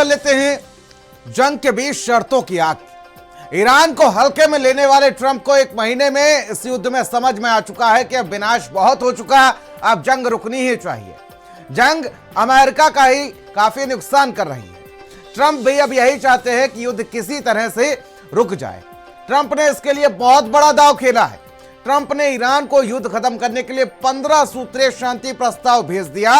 लेते हैं जंग के बीच शर्तों की आग। ईरान को हल्के में लेने वाले ट्रंप को एक महीने में इस युद्ध में समझ में आ चुका है कि अब विनाश बहुत हो चुका है, अब जंग रुकनी ही चाहिए। जंग अमेरिका का ही काफी नुकसान कर रही है। ट्रंप भी अब यही चाहते हैं कि युद्ध किसी तरह से रुक जाए। ट्रंप ने इसके लिए बहुत बड़ा दांव खेला है। ट्रंप ने ईरान को युद्ध खत्म करने के लिए 15 सूत्रीय शांति प्रस्ताव भेज दिया,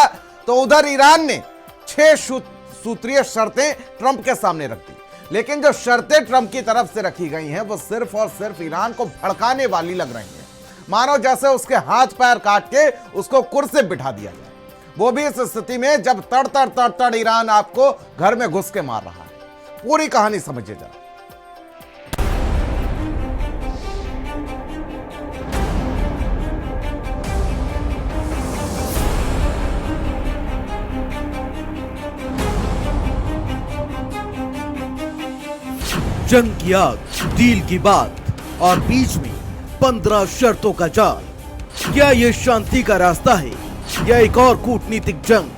तो उधर ईरान ने 6 सूत्रीय शर्तें ट्रंप के सामने रख दी। लेकिन जो शर्तें ट्रंप की तरफ से रखी गई हैं वो सिर्फ और सिर्फ ईरान को भड़काने वाली लग रही हैं, मानो जैसे उसके हाथ पैर काट के उसको कुर्सी बिठा दिया जाए, वो भी इस स्थिति में जब तड़ ईरान आपको घर में घुस के मार रहा है। पूरी कहानी समझिए जरा। जंग की आग, डील की बात और बीच में 15 शर्तों का जाल। क्या ये शांति का रास्ता है या एक और कूटनीतिक जंग?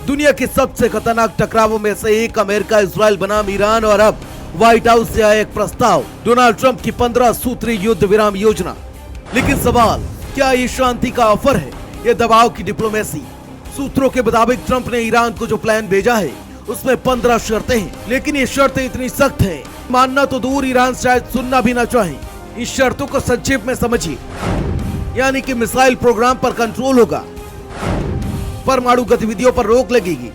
दुनिया के सबसे खतरनाक टकरावों में से एक अमेरिका इजराइल बनाम ईरान और अब व्हाइट हाउस से आया एक प्रस्ताव, डोनाल्ड ट्रंप की 15 सूत्री युद्ध विराम योजना। लेकिन सवाल, क्या ये शांति का ऑफर है या दबाव की डिप्लोमेसी? सूत्रों के मुताबिक ट्रंप ने ईरान को जो प्लान भेजा है उसमें 15 शर्तें हैं, लेकिन ये शर्तें इतनी सख्त हैं, मानना तो दूर, ईरान शायद सुनना भी ना चाहे। इन शर्तों को संक्षेप में समझिए। यानी कि मिसाइल प्रोग्राम पर कंट्रोल होगा, परमाणु गतिविधियों पर रोक लगेगी,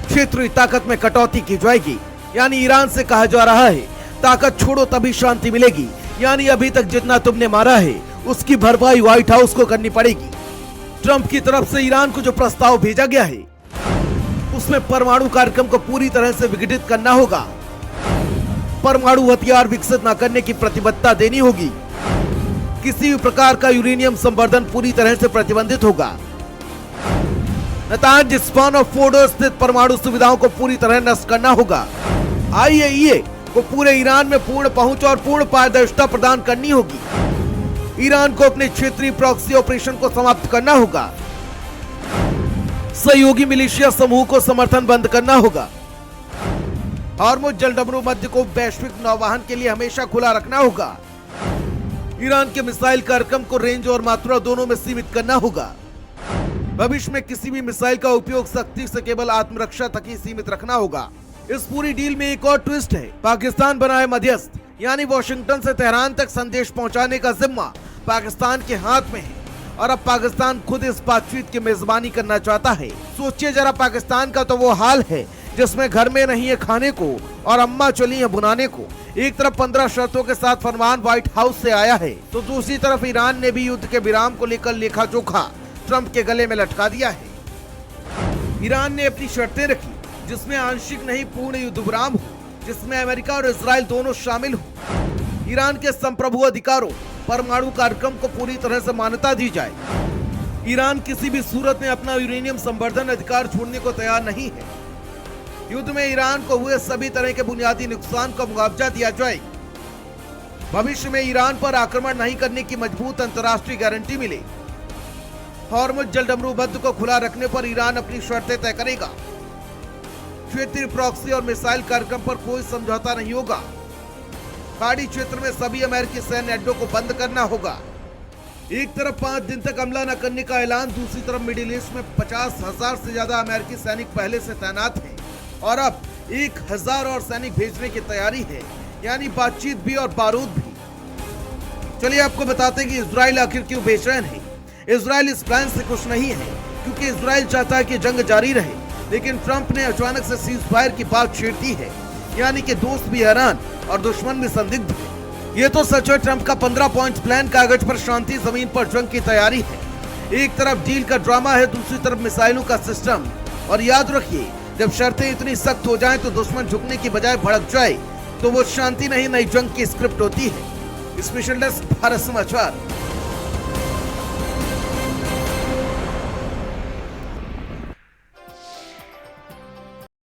क्षेत्रीय ताकत में कटौती की जाएगी। यानी ईरान से कहा जा रहा है ताकत छोड़ो तभी शांति मिलेगी। यानी अभी तक जितना तुमने मारा है उसकी भरपाई व्हाइट हाउस को करनी पड़ेगी। ट्रंप की तरफ से ईरान को जो प्रस्ताव भेजा गया है उसमें परमाणु कार्यक्रम को पूरी तरह से विघटित करना होगा, परमाणु हथियार विकसित न करने की प्रतिबद्धता देनी होगी, किसी भी प्रकार का यूरेनियम संवर्धन पूरी तरह से प्रतिबंधित होगा, नातांज, इस्फहान और फोर्डो स्थित परमाणु सुविधाओं को पूरी तरह नष्ट करना होगा। आईएईए को पूरे ईरान में पूर्ण पहुंच और पूर्ण पारदर्शिता प्रदान करनी होगी। ईरान को अपने क्षेत्रीय प्रॉक्सी ऑपरेशन को समाप्त करना होगा। सहयोगी मिलिशिया समूह को समर्थन बंद करना होगा। हॉर्मुज़ जलडमरू मध्य को वैश्विक नौवहन के लिए हमेशा खुला रखना होगा। ईरान के मिसाइल कार्यक्रम को रेंज और मात्रा दोनों में सीमित करना होगा। भविष्य में किसी भी मिसाइल का उपयोग सख्ती से केवल आत्मरक्षा तक ही सीमित रखना होगा। इस पूरी डील में एक और ट्विस्ट है, पाकिस्तान बनाए मध्यस्थ, यानी वॉशिंगटन से तेहरान तक संदेश पहुंचाने का जिम्मा पाकिस्तान के हाथ में है और अब पाकिस्तान खुद इस बातचीत की मेजबानी करना चाहता है। सोचिए जरा, पाकिस्तान का तो वो हाल है जिसमें घर में नहीं है खाने को और अम्मा चली है बुनाने को। एक तरफ 15 शर्तों के साथ फरमान व्हाइट हाउस से आया है, तो दूसरी तरफ ईरान ने भी युद्ध के विराम को लेकर लेखा जोखा ट्रंप के गले में लटका दिया है। ईरान ने अपनी शर्तें रखी जिसमें आंशिक नहीं पूर्ण युद्ध विराम हो, जिसमें अमेरिका और इजराइल दोनों शामिल हो। ईरान के संप्रभु अधिकारों, परमाणु कार्यक्रम को पूरी तरह से मान्यता दी जाए। ईरान किसी भी सूरत में अपना यूरेनियम संवर्धन अधिकार छोड़ने को तैयार नहीं है। युद्ध में ईरान को हुए सभी तरह के बुनियादी नुकसान का मुआवजा दिया जाए। भविष्य में ईरान पर आक्रमण नहीं करने की मजबूत अंतर्राष्ट्रीय गारंटी मिले। हॉर्मुज़ जलडमरू बंद को खुला रखने पर ईरान अपनी शर्तें तय करेगा। क्षेत्रीय प्रॉक्सी और मिसाइल कार्यक्रम पर कोई समझौता नहीं होगा। खाड़ी क्षेत्र में सभी अमेरिकी सैन्य अड्डों को बंद करना होगा। एक तरफ 5 दिन तक हमला न करने का ऐलान, दूसरी तरफ मिडिल ईस्ट में 50,000 से ज्यादा अमेरिकी सैनिक पहले से तैनात हैं और अब 1,000 और सैनिक भेजने की तैयारी है। यानी बातचीत भी और बारूद भी। चलिए आपको बताते हैं कि इजराइल आखिर क्यों बेचैन है। इजराइल इस प्लान से खुश नहीं है क्योंकि इजराइल चाहता है कि जंग जारी रहे, लेकिन ट्रंप ने अचानक से सीज फायर की बात छेड़ दी है। यानी कि दोस्त भी हैरान और दुश्मन भी संदिग्ध है। ये तो सच है, ट्रंप का 15 पॉइंट प्लान कागज पर शांति, जमीन पर जंग की तैयारी है। एक तरफ डील का ड्रामा है, दूसरी तरफ मिसाइलों का सिस्टम। और याद रखिए, जब शर्तें इतनी सख्त हो जाएं तो दुश्मन झुकने की बजाय भड़क जाए तो वो शांति नहीं, नई जंग की स्क्रिप्ट होती है। स्पेशल डेस्क, भारत समाचार।